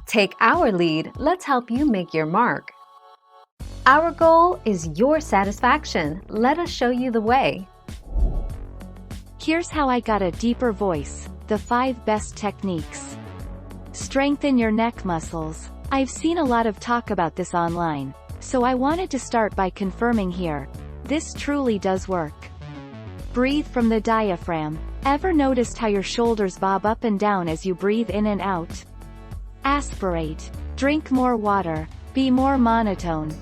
Take our lead, let's help you make your mark. Our goal is your satisfaction. Let us show you the way. Here's how I got a deeper voice, the 5 best techniques. Strengthen your neck muscles. I've seen a lot of talk about this online, so I wanted to start by confirming here. This truly does work. Breathe from the diaphragm. Ever noticed how your shoulders bob up and down as you breathe in and out? Aspirate. Drink more water. Be more monotone.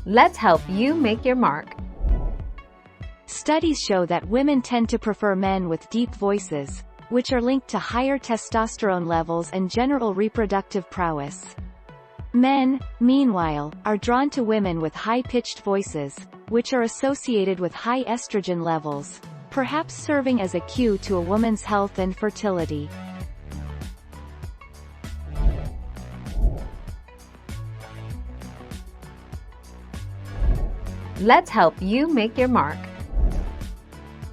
Let's help you make your mark. Studies show that women tend to prefer men with deep voices, which are linked to higher testosterone levels and general reproductive prowess. Men, meanwhile, are drawn to women with high-pitched voices, which are associated with high estrogen levels, perhaps serving as a cue to a woman's health and fertility. Let's help you make your mark.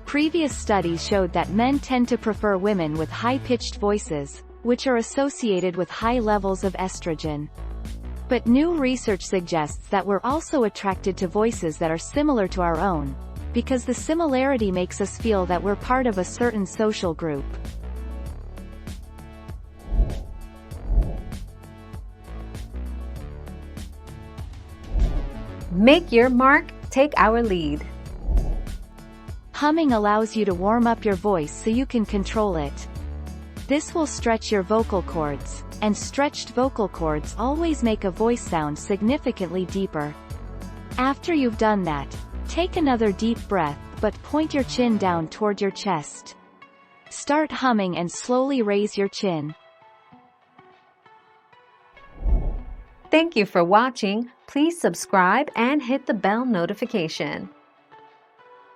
Previous studies showed that men tend to prefer women with high-pitched voices, which are associated with high levels of estrogen. But new research suggests that we're also attracted to voices that are similar to our own, because the similarity makes us feel that we're part of a certain social group. Make your mark, take our lead. Humming allows you to warm up your voice so you can control it. This will stretch your vocal cords, and stretched vocal cords always make a voice sound significantly deeper. After you've done that, take another deep breath, but point your chin down toward your chest. Start humming and slowly raise your chin. Thank you for watching. Please subscribe and hit the bell notification.